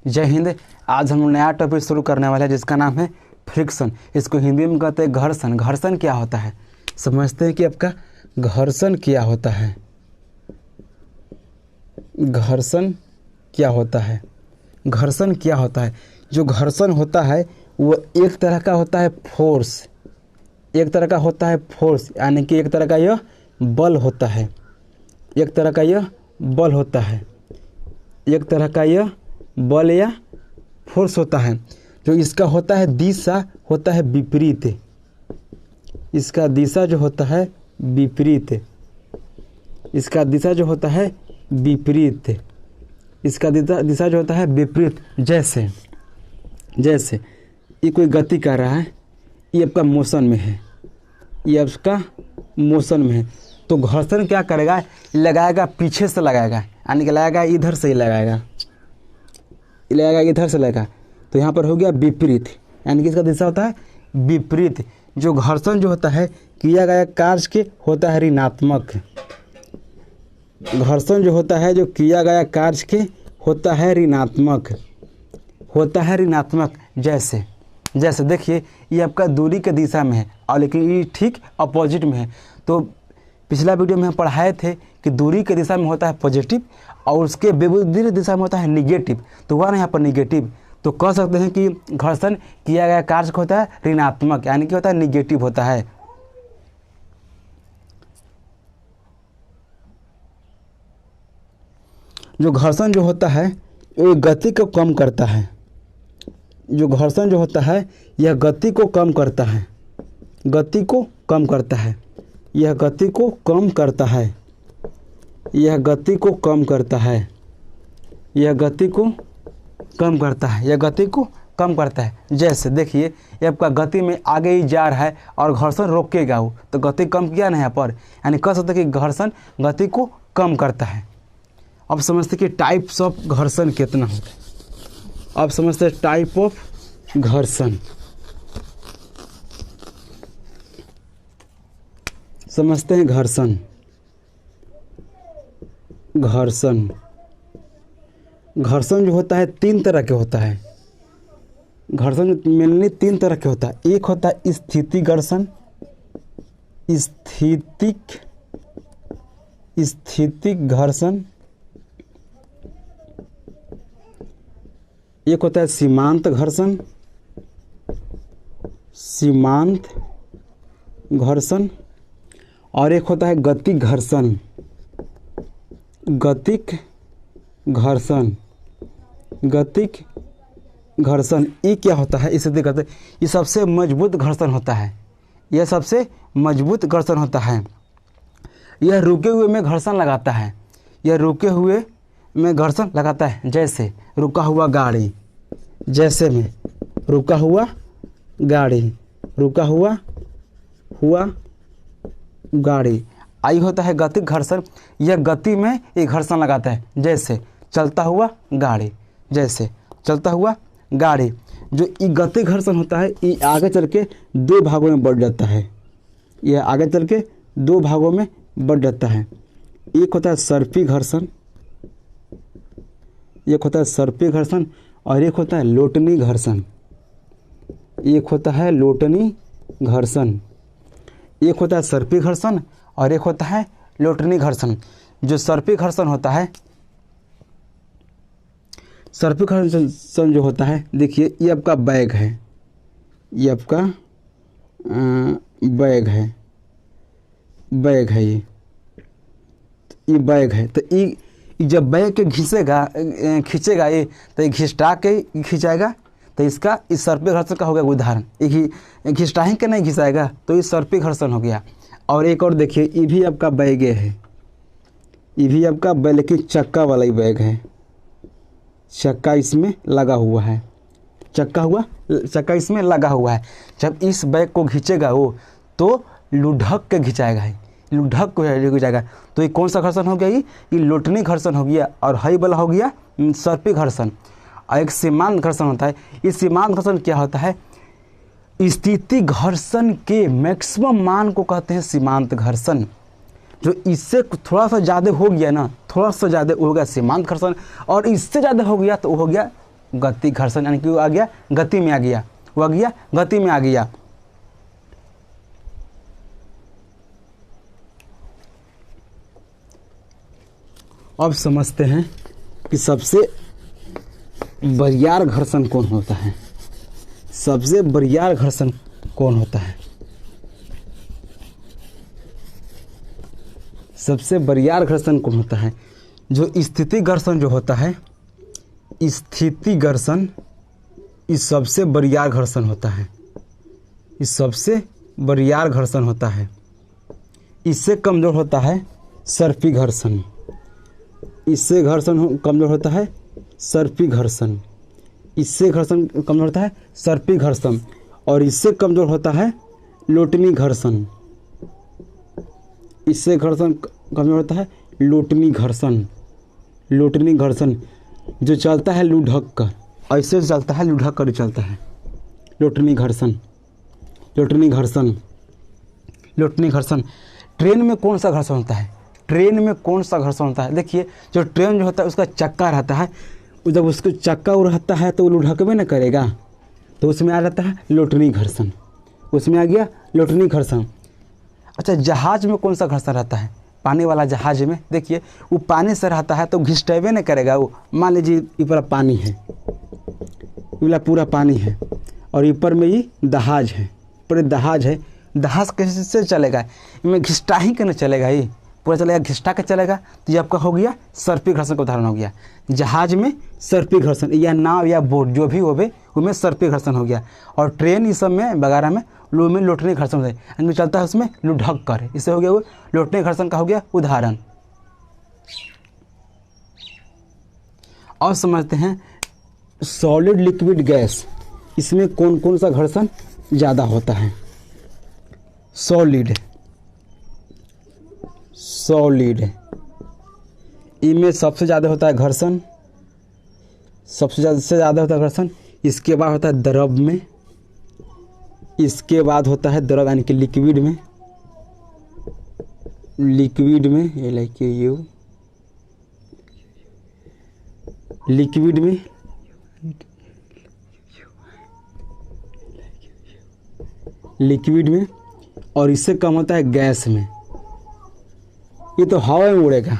जय हिंद। आज हम नया टॉपिक शुरू करने वाले हैं जिसका नाम है फ्रिक्शन। इसको हिंदी में कहते हैं घर्षण। घर्षण क्या होता है समझते हैं कि आपका घर्षण क्या होता है। घर्षण क्या होता है? घर्षण क्या होता है? जो घर्षण होता है वो एक तरह का होता है फोर्स, एक तरह का होता है फोर्स, यानी कि एक तरह का यह बल होता है, एक तरह का यह बल होता है, एक तरह का यह बल या फोर्स होता है। जो इसका होता है दिशा होता है विपरीत, इसका दिशा जो होता है विपरीत, इसका दिशा जो होता है विपरीत, इसका दिशा जो होता है विपरीत। जैसे जैसे ये कोई गति कर रहा है, ये आपका मोशन में है, ये आपका मोशन में है, तो घर्षण क्या करेगा? लगाएगा पीछे से लगाएगा, यानी कि लगाएगा इधर से ही लगाएगा, लगाएगा इधर से लगाएगा, तो यहाँ पर हो गया विपरीत, यानी कि इसका दिशा होता है विपरीत। जो घर्षण जो होता है किया गया कार्य के होता है ऋणात्मक। घर्षण जो होता है जो किया गया कार्य के होता है ऋणात्मक, होता है ऋणात्मक। जैसे जैसे देखिए ये आपका दूरी के दिशा में है और लेकिन ये ठीक अपोजिट में है। तो पिछला वीडियो में हम पढ़ाए थे कि दूरी के दिशा में होता है पॉजिटिव और उसके विपरीत दिशा में होता है निगेटिव, तो हुआ ना यहाँ पर निगेटिव। तो कह सकते हैं कि घर्षण किया गया कार्य होता है ऋणात्मक, यानी कि होता है निगेटिव होता है। जो घर्षण जो होता है वो गति को कम करता है। जो घर्षण जो होता है यह गति को कम करता है, गति को कम करता है, यह गति को कम करता है, यह गति को कम करता है, यह गति को कम करता है, यह गति को कम करता है। जैसे देखिए ये आपका गति में आगे ही जा रहा है और घर्षण रोकेगा वो, तो गति कम किया ना यहाँ पर, यानी कह सकते हैं कि घर्षण गति को कम करता है। अब समझते कि टाइप्स ऑफ घर्षण कितना होता है। अब समझते हैं टाइप ऑफ घर्षण। समझते हैं घर्षण। घर्षण घर्षण जो होता है तीन तरह के होता है। घर्षण मेनली तीन तरह के होता है। एक होता है स्थितिक घर्षण, स्थितिक घर्षण। एक होता है सीमांत घर्षण, सीमांत घर्षण। और एक होता है गतिक घर्षण, गतिक घर्षण, गतिक घर्षण। ये क्या होता है? इसे देखते हैं, ये सबसे मजबूत घर्षण होता है, यह सबसे मजबूत घर्षण होता है। यह रुके हुए में घर्षण लगाता है, यह रुके हुए में घर्षण लगाता है। जैसे रुका हुआ गाड़ी, जैसे में रुका हुआ गाड़ी, रुका हुआ गाड़ी। आई होता है गतिक घर्षण, यह गति में एक घर्षण लगाता है। जैसे चलता हुआ गाड़ी, जैसे चलता हुआ गाड़ी। जो ये गतिक घर्षण होता है ये आगे चल के दो भागों में बढ़ जाता है, यह आगे चल के दो भागों में बढ़ जाता है। एक होता है सर्पी घर्षण, एक होता है सर्पी घर्षण और एक होता है लोटनी घर्षण। एक होता है लोटनी घर्षण, एक होता है सर्पी घर्षण और एक होता है लोटनी घर्षण। जो सर्पी घर्षण होता है, सर्पी घर्षण जो होता है, देखिए ये आपका बैग है, ये आपका बैग है, बैग है, ये बैग है। तो ये जब बैग के खींचेगा ये, तो ये घिसटा के खींचाएगा, तो इसका इस सर्पी घर्षण का हो गया उदाहरण। ये घिसटा ही के नहीं घिसाएगा तो ये सर्पी घर्षण हो गया। और एक और देखिए ये भी आपका बैग है, ये भी आपका बैग लेकिन चक्का वाला ही बैग है, चक्का इसमें लगा हुआ है, चक्का इसमें लगा हुआ है। जब इस बैग को खींचेगा वो तो लुढ़क के खिंचाएगा, लुढ़क को लेके जाएगा। तो ये कौन सा घर्षण हो गया? ये लोटनी घर्षण हो गया। और हई वाला हो गया सर्पी घर्षण। और एक सीमांत घर्षण होता है। ये सीमांत घर्षण क्या होता है? स्थिति घर्षण के मैक्सिमम मान को कहते हैं सीमांत घर्षण। जो इससे थोड़ा सा ज़्यादा हो गया ना, थोड़ा सा ज़्यादा हो गया सीमांत घर्षण, और इससे ज़्यादा हो गया तो हो गया गति घर्षण, यानी कि वो आ गया गति में आ गया, वो आ गया गति में आ गया। अब समझते हैं कि सबसे बरियार घर्षण कौन होता है। सबसे बरियार घर्षण कौन होता है? सबसे बरियार घर्षण कौन होता है? जो स्थिति घर्षण जो होता है, स्थिति घर्षण, इस सबसे बरियार घर्षण होता है। इस सबसे बरियार घर्षण होता है। इससे कमजोर होता है सर्पी घर्षण। इससे घर्षण कमजोर होता है सर्पी घर्षण। इससे घर्षण कमजोर होता है सर्पी घर्षण। और इससे कमजोर होता है लोटनी घर्षण। इससे घर्षण कमजोर होता है लोटनी घर्षण। लोटनी घर्षण जो चलता है लुढ़क कर, ऐसे चलता है लुढ़क कर चलता है। लोटनी घर्षण, लोटनी घर्षण, लोटनी घर्षण। ट्रेन में कौन सा घर्षण होता है? ट्रेन में कौन सा घर्षण होता है? देखिए, जो ट्रेन जो होता है उसका चक्का रहता है, जब उसको चक्का रहता है तो वो लुढ़कबे न करेगा, तो उसमें आ जाता है लोटनी घर्षण। उसमें आ गया लोटनी घर्षण। अच्छा, जहाज में कौन सा घर्षण रहता है? पानी वाला जहाज में देखिए, वो पानी से रहता है तो घिसटेबे नहीं करेगा। वो मान लीजिए ये पूरा पानी है, ये पूरा पानी है और ऊपर में ये जहाज है, पूरे जहाज है। जहाज कैसे चलेगा? इसमें घिसटा ही के नहीं चलेगा, ये पूरा चलेगा घिसटा के चलेगा। तो ये आपका हो गया सर्पी घर्षण का उदाहरण हो गया। जहाज में सर्पी घर्षण, या नाव या बोट जो भी होवे उसमें सर्पी घर्षण हो गया। और ट्रेन इस सब में वगैरह में लोटनी घर्षण होता है, यानी चलता है उसमें लुढ़क कर। इससे हो गया वो लोटनी घर्षण का हो गया उदाहरण। और समझते हैं सॉलिड लिक्विड गैस, इसमें कौन कौन सा घर्षण ज़्यादा होता है? सॉलिड, सॉलिड इनमें सबसे ज़्यादा होता है घर्षण, सबसे ज़्यादा होता है घर्षण। इसके बाद होता है द्रव में, इसके बाद होता है द्रव यानी कि लिक्विड में। लिक्विड में ये लाइक यू, लिक्विड में, लिक्विड में। और इससे कम होता है गैस में। ये तो हवा में उड़ेगा,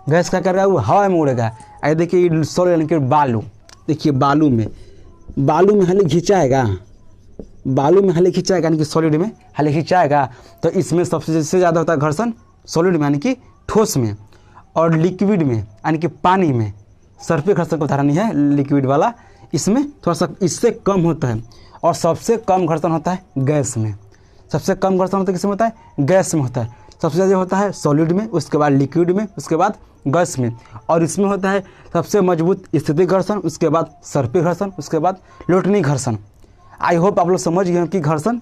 गैस क्या कर रहा है? वो हवा में उड़ेगा। अरे देखिए सॉलिड यानी कि बालू, देखिए बालू में, बालू में हाली खिंचाएगा, बालू में हाली खिंचाएगा, यानी कि सॉलिड में हाली खिंचाएगा। तो इसमें सबसे ज़्यादा होता है घर्षण सॉलिड में, यानी कि ठोस में। और लिक्विड में यानी कि पानी में सर्पी घर्षण का उदाहरण है लिक्विड वाला, इसमें थोड़ा सा इससे कम होता है। और सबसे कम घर्षण होता है गैस में। सबसे कम घर्षण होता है किसमें होता है? गैस में होता है। सबसे ज़्यादा होता है सॉलिड में, उसके बाद लिक्विड में, उसके बाद गैस में। और इसमें होता है सबसे मजबूत स्थिति घर्षण, उसके बाद सर्पी घर्षण, उसके बाद लोटनी घर्षण। आई होप आप लोग समझ गए कि घर्षण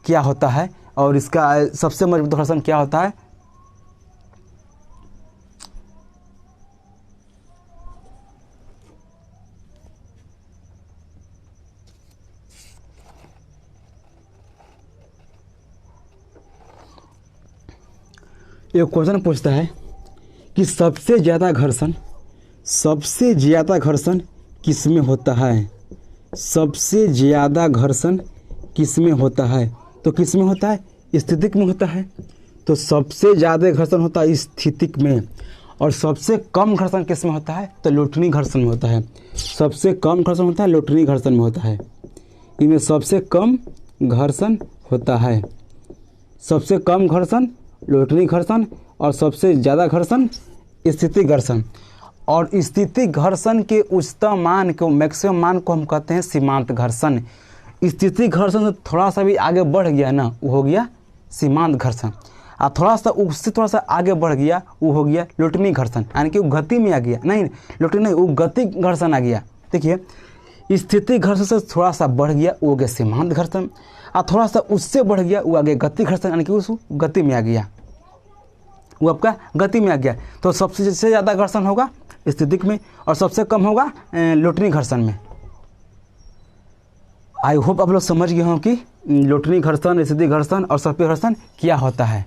क्या होता है और इसका सबसे मजबूत घर्षण क्या होता है। एक क्वेश्चन पूछता है कि सबसे ज़्यादा घर्षण, सबसे ज़्यादा घर्षण किस में होता है? सबसे ज़्यादा घर्षण किस में होता है? तो किस में होता है? स्थितिक में होता है। तो सबसे ज़्यादा घर्षण होता है स्थितिक में। और सबसे कम घर्षण किस में होता है? तो लोटनी घर्षण में होता है। सबसे कम घर्षण होता है लोटनी घर्षण में होता है। इनमें सबसे कम घर्षण होता है। सबसे कम घर्षण लोटनी घर्षण और सबसे ज़्यादा घर्षण स्थिति घर्षण। और स्थिति घर्षण के उच्चतम मान को, मैक्सिमम मान को हम कहते हैं सीमांत घर्षण। स्थिति घर्षण से थोड़ा सा भी आगे बढ़ गया ना, वो हो गया सीमांत घर्षण। और थोड़ा सा उससे थोड़ा सा आगे बढ़ गया, वो हो गया लोटनी घर्षण, यानी कि वो गति में आ गया। नहीं, लोटनी नहीं, वो गति घर्षण आ गया। देखिए, स्थिति घर्षण से थोड़ा सा बढ़ गया, वो हो गया सीमांत घर्षण। और थोड़ा सा उससे बढ़ गया, वो आगे गति घर्षण, यानी कि उस गति में आ गया, वो आपका गति में आ गया। तो सबसे ज़्यादा घर्षण होगा स्थितिक में और सबसे कम होगा लोटनी घर्षण में। आई होप आप लोग समझ गए हों कि लोटनी घर्षण, स्थिति घर्षण और सर्पी घर्षण क्या होता है।